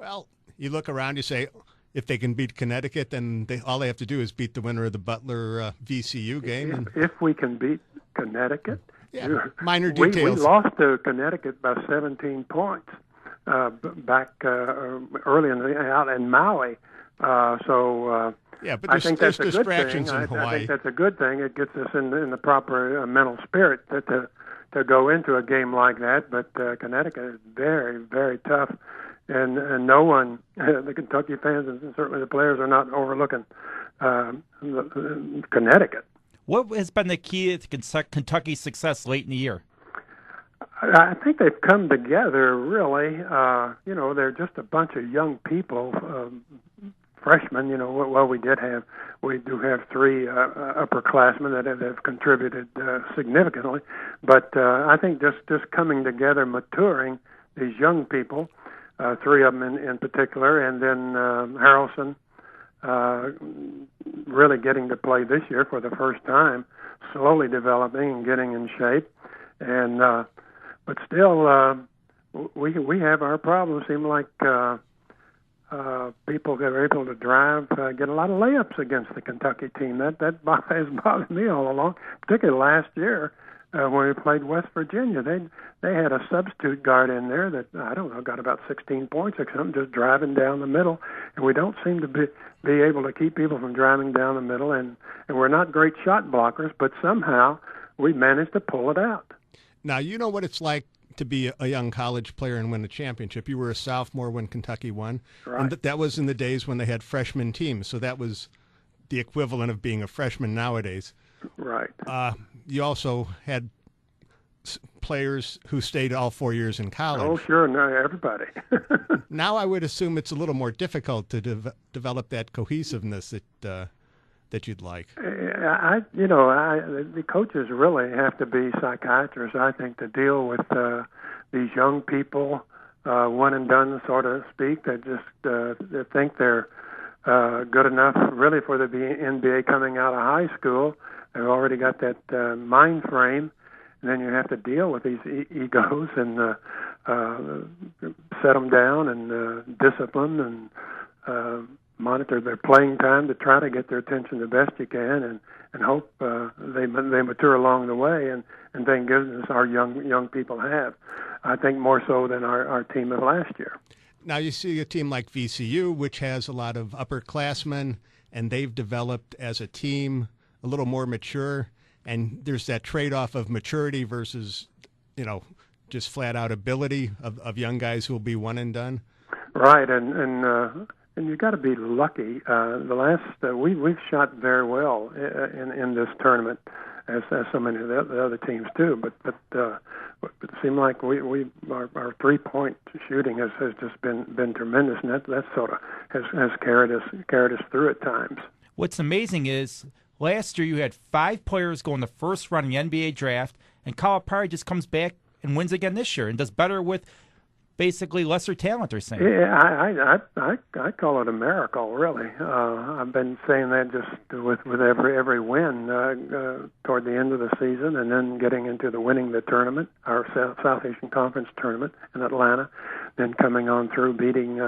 Well, you look around, you say, if they can beat Connecticut, then all they have to do is beat the winner of the Butler VCU game. If we can beat Connecticut, yeah, minor we details. We lost to Connecticut by 17 points back early out in Maui. Yeah, but I think that's a good distractions thing. in Hawaii. I think that's a good thing. It gets us in the proper mental spirit to go into a game like that. But Connecticut is very, very tough, and no one, the Kentucky fans and certainly the players, are not overlooking Connecticut. What has been the key to Kentucky's success late in the year? I think they've come together, really. They're just a bunch of young people, freshmen. We do have three upperclassmen that have contributed significantly. But I think just coming together, maturing these young people, three of them in particular, and then Harrelson really getting to play this year for the first time, slowly developing and getting in shape. And but still, we have our problems. Seem like people that are able to drive get a lot of layups against the Kentucky team. That has bothered me all along, particularly last year when we played West Virginia. They had a substitute guard in there that, I don't know, got about 16 points or something, just driving down the middle, and we don't seem to be able to keep people from driving down the middle, and we're not great shot blockers, but somehow we managed to pull it out. Now, you know what it's like to be a young college player and win a championship. You were a sophomore when Kentucky won. Right. And that was in the days when they had freshman teams, so that was the equivalent of being a freshman nowadays. Right. You also had players who stayed all 4 years in college. Oh, sure, no, everybody. Now I would assume it's a little more difficult to develop that cohesiveness that you'd like. The coaches really have to be psychiatrists, I think, to deal with these young people, one and done, so to speak, that just think they're good enough really for the NBA coming out of high school. They've already got that mind frame, and then you have to deal with these egos and set them down and discipline and monitor their playing time to try to get their attention the best you can, and hope they mature along the way. And thank goodness our young people have. I think more so than our team of last year. Now you see a team like VCU, which has a lot of upperclassmen, and they've developed as a team a little more mature. And there's that trade-off of maturity versus, just flat-out ability of young guys who will be one and done. Right, and you got to be lucky. We've shot very well in this tournament, as so many of the other teams do. But it seemed like our 3-point shooting has just been tremendous, and that sort of has carried us through at times. What's amazing is last year you had 5 players go in the first round in the NBA draft, and Calipari just comes back and wins again this year and does better with basically lesser talent, they're saying. Yeah, I call it a miracle, really. I've been saying that just with every win toward the end of the season, and then getting into winning the tournament, our Southeastern Conference tournament in Atlanta, then coming on through beating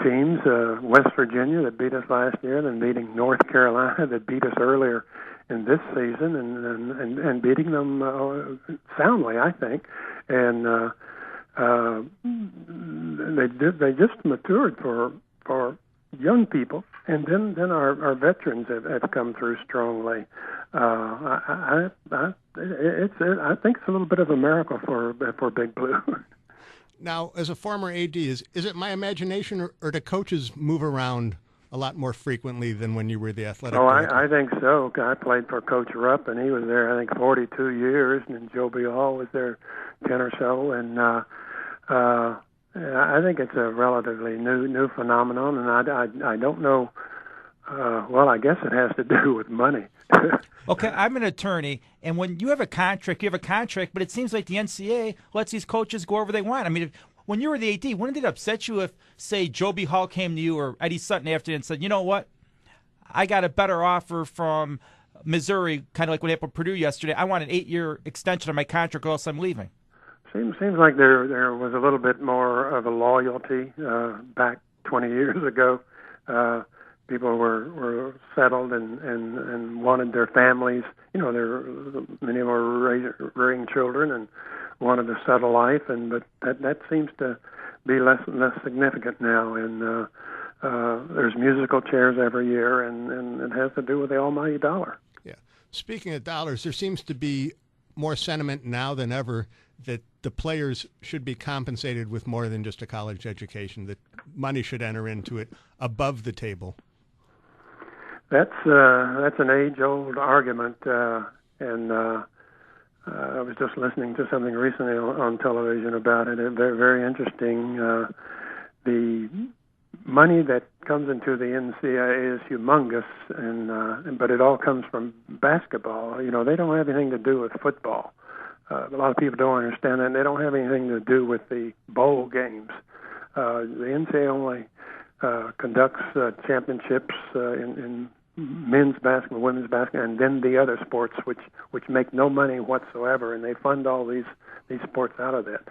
teams, West Virginia that beat us last year, then beating North Carolina that beat us earlier in this season, and beating them soundly, I think, and they just matured for young people, and then our veterans have come through strongly. I think it's a little bit of a miracle for Big Blue. Now, as a former AD, is it my imagination, or do coaches move around a lot more frequently than when you were the athletic director? I think so. I played for Coach Rupp, and he was there, I think, 42 years, and then Joe Hall was there 10 or so, and I think it's a relatively new phenomenon, and I don't know. Well, I guess it has to do with money. Okay, I'm an attorney, and when you have a contract, but it seems like the NCAA lets these coaches go wherever they want. I mean, when you were the AD, wouldn't it upset you if, say, Joe Hall came to you or Eddie Sutton after you and said, you know what, I got a better offer from Missouri, kind of like what happened with Purdue yesterday. I want an 8-year extension of my contract or else I'm leaving. Seems like there was a little bit more of a loyalty back 20 years ago. People were settled and wanted their families. You know, many of them were rearing children and wanted to settle life, but that seems to be less and less significant now. And there's musical chairs every year, and it has to do with the almighty dollar. Yeah. Speaking of dollars, there seems to be more sentiment now than ever that the players should be compensated with more than just a college education, that money should enter into it above the table. That's an age-old argument, and I was just listening to something recently on television about it. Very, very interesting. The money that comes into the NCAA is humongous, but it all comes from basketball. You know, they don't have anything to do with football. A lot of people don't understand that. They don't have anything to do with the bowl games. The NCAA only conducts championships in men's basketball, women's basketball, and then the other sports, which make no money whatsoever, and they fund all these sports out of that.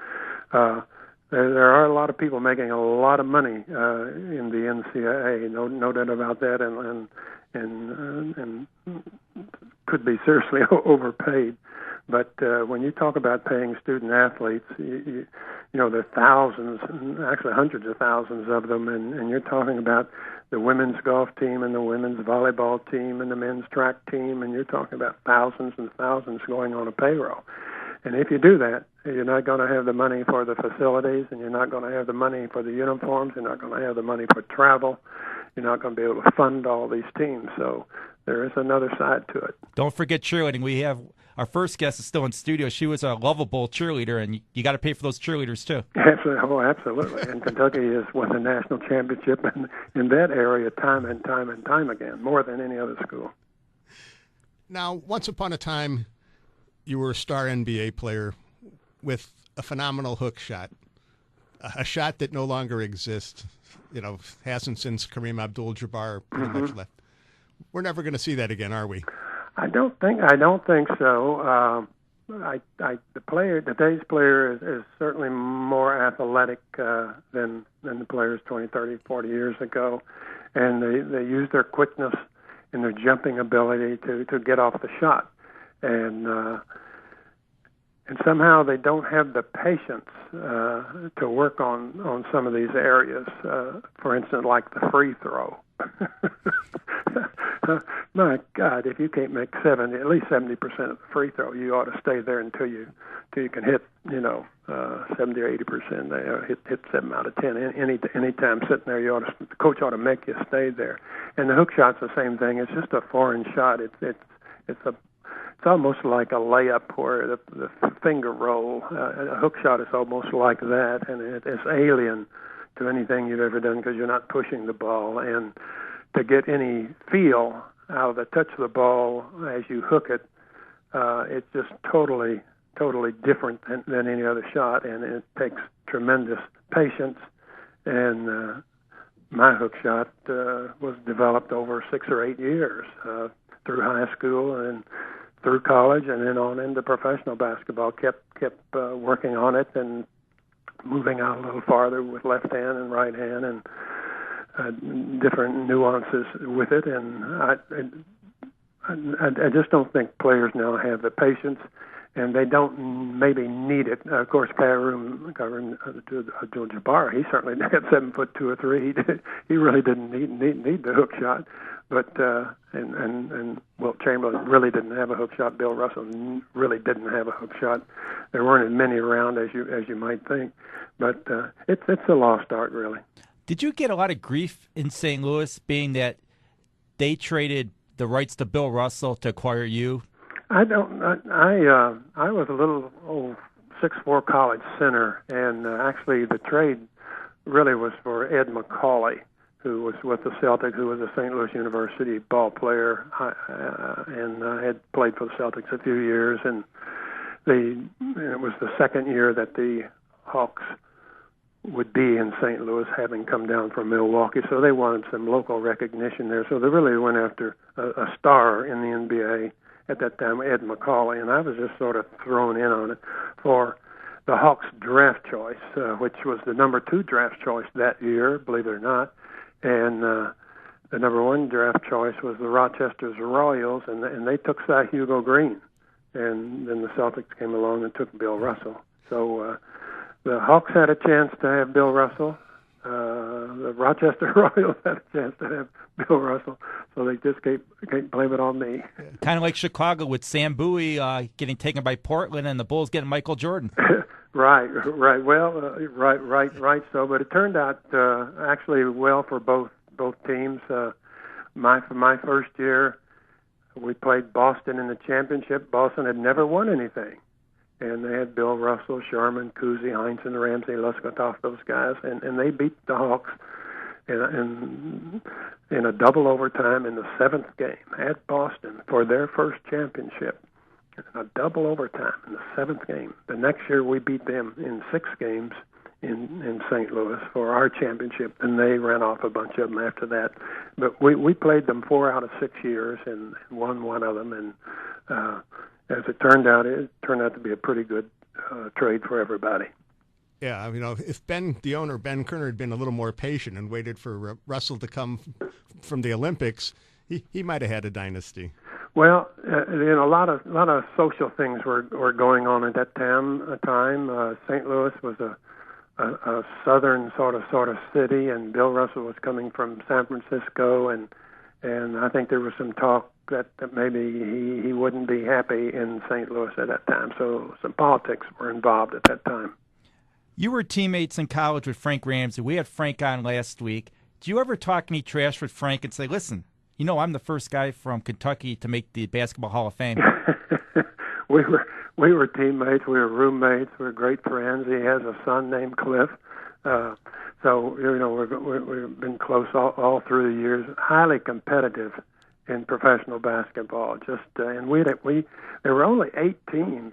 There are a lot of people making a lot of money in the NCAA, no doubt about that, and could be seriously overpaid. But when you talk about paying student athletes, you know, there are thousands, actually hundreds of thousands of them, and you're talking about the women's golf team and the women's volleyball team and the men's track team, and you're talking about thousands and thousands going on a payroll. And if you do that, you're not going to have the money for the facilities, and you're not going to have the money for the uniforms, you're not going to have the money for travel, you're not going to be able to fund all these teams. So there is another side to it. Don't forget cheerleading. We have our first guest is still in studio. She was a lovable cheerleader, and you got to pay for those cheerleaders too. Absolutely. And Kentucky has won the national championship in that area time and time and time again, more than any other school. Now, once upon a time, you were a star NBA player with a phenomenal hook shot, a shot that no longer exists. You know, hasn't since Kareem Abdul-Jabbar pretty much left. We're never going to see that again, are we? I don't think so. Today's player is certainly more athletic than the players 20, 30, 40 years ago, and they use their quickness and their jumping ability to get off the shot, and somehow they don't have the patience to work on some of these areas. For instance, like the free throw. My God, if you can't make at least 70% of the free throw, you ought to stay there until you can hit 70 or 80%. Hit 7 out of 10. Any time sitting there, the coach ought to make you stay there. And the hook shot's the same thing. It's just a foreign shot. It's almost like a layup where the finger roll. A hook shot is almost like that, and it's alien to anything you've ever done because you're not pushing the ball. And to get any feel out of the touch of the ball as you hook it, it's just totally different than any other shot, and it takes tremendous patience. And my hook shot was developed over 6 or 8 years through high school and through college, and then on into professional basketball. Kept working on it and moving out a little farther with left hand and right hand, and different nuances with it. And I just don't think players now have the patience, and they don't maybe need it. Of course, Kareem Abdul-Jabbar, he certainly had 7 foot 2 or 3. He really didn't need the hook shot. But and Wilt Chamberlain really didn't have a hook shot. Bill Russell really didn't have a hook shot. There weren't as many around as you might think. But it's a lost art, really. Did you get a lot of grief in St. Louis, being that they traded the rights to Bill Russell to acquire you? I was a little 6'4" college center, and actually the trade really was for Ed Macaulay, who was with the Celtics, who was a St. Louis University ball player, and had played for the Celtics a few years. And it was the second year that the Hawks would be in St. Louis, having come down from Milwaukee, so they wanted some local recognition there. So they really went after a star in the NBA at that time, Ed Macaulay, and I was just sort of thrown in on it for the Hawks draft choice, which was the number 2 draft choice that year, believe it or not, and the number 1 draft choice was the Rochester Royals, and they took Cy Hugo Green, and then the Celtics came along and took Bill Russell. So the Hawks had a chance to have Bill Russell. The Rochester Royals had a chance to have Bill Russell, so they just can't blame it on me. Kind of like Chicago with Sam Bowie getting taken by Portland and the Bulls getting Michael Jordan. Right. Well, right. So, but it turned out actually well for both teams. My first year, we played Boston in the championship. Boston had never won anything. And they had Bill Russell, Sherman, Cousy, Heinsohn, Ramsey, Luskatoff, those guys, and they beat the Hawks in a double overtime in the 7th game at Boston for their first championship. A double overtime in the 7th game. The next year we beat them in 6 games in St. Louis for our championship, and they ran off a bunch of them after that. But we played them 4 out of 6 years and won one of them, and as it turned out to be a pretty good trade for everybody. Yeah, if the owner, Ben Kerner, had been a little more patient and waited for Russell to come from the Olympics, he might have had a dynasty. Well, a lot of social things were going on at that time. St. Louis was a southern sort of city, and Bill Russell was coming from San Francisco, and I think there was some talk that maybe he wouldn't be happy in St. Louis at that time. So some politics were involved at that time. You were teammates in college with Frank Ramsey. We had Frank on last week. Do you ever talk any trash with Frank and say, listen, I'm the first guy from Kentucky to make the Basketball Hall of Fame? We were teammates. We were roommates. We were great friends. He has a son named Cliff. So we've been close all through the years. Highly competitive in professional basketball. And there were only 8 teams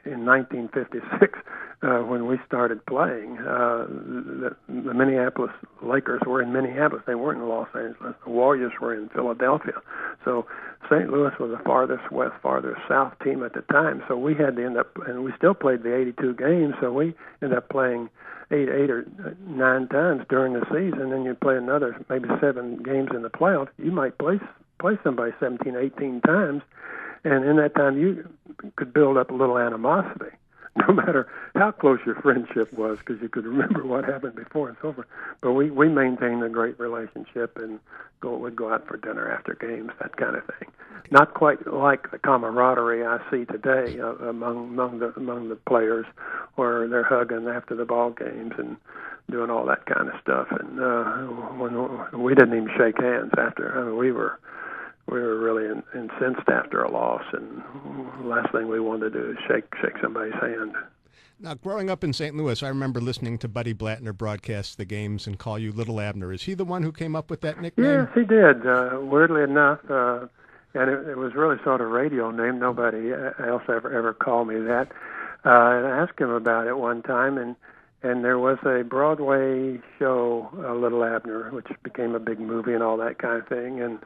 in 1956 when we started playing. The Minneapolis Lakers were in Minneapolis. They weren't in Los Angeles. The Warriors were in Philadelphia. So St. Louis was the farthest west, farthest south team at the time. So we had to end up, and we still played the 82 games. So we ended up playing 8 or 9 times during the season, and you play another maybe 7 games in the playoffs. You might play somebody 17, 18 times, and in that time you could build up a little animosity, no matter how close your friendship was, because you could remember what happened before and so forth. But we maintained a great relationship and would go out for dinner after games, that kind of thing. Not quite like the camaraderie I see today among the players, where they're hugging after the ball games and doing all that kind of stuff. And when we didn't even shake hands after. We were really incensed after a loss, and the last thing we wanted to do is shake somebody's hand. Now, growing up in St. Louis, I remember listening to Buddy Blattner broadcast the games and call you Little Abner. Is he the one who came up with that nickname? Yes, he did. Weirdly enough, and it was really sort of radio name. Nobody else ever called me that. And I asked him about it one time, and there was a Broadway show, Little Abner, which became a big movie and all that kind of thing. And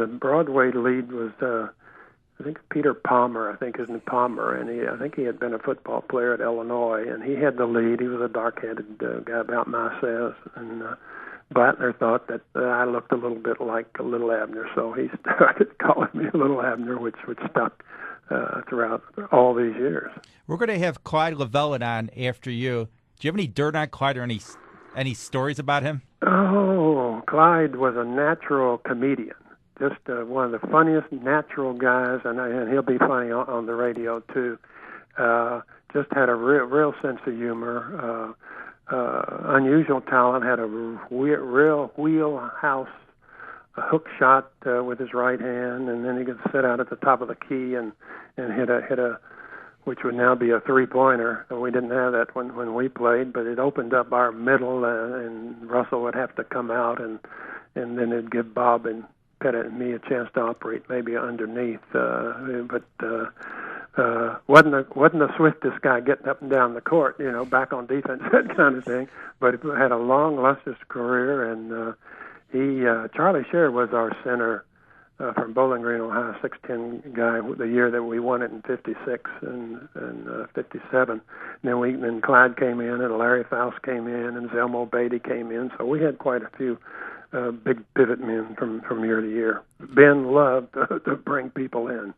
the Broadway lead was, I think, Peter Palmer, isn't Palmer, and I think he had been a football player at Illinois, and he had the lead. He was a dark-headed guy about my size, and Blattner thought that I looked a little bit like a Little Abner, so he started calling me Little Abner, which stuck throughout all these years. We're going to have Clyde Lovellette on after you. Do you have any dirt on Clyde or any stories about him? Oh, Clyde was a natural comedian. Just one of the funniest natural guys, and he'll be funny on the radio too. Just had a real sense of humor, unusual talent. Had a real wheelhouse hook shot with his right hand, and then he could sit out at the top of the key and hit a which would now be a 3-pointer. We didn't have that when we played, but it opened up our middle, and Russell would have to come out, and then it'd give Bob and Pettit and me a chance to operate maybe underneath. But wasn't the swiftest guy getting up and down the court, back on defense, that kind of thing. But he had a long, lustrous career, and Charlie Sher was our center from Bowling Green, Ohio, 6'10" guy, the year that we won it in '56 and '57. Then Clyde came in, and Larry Faust came in, and Zelmo Beatty came in. So we had quite a few big pivot men from year to year. Ben loved to bring people in.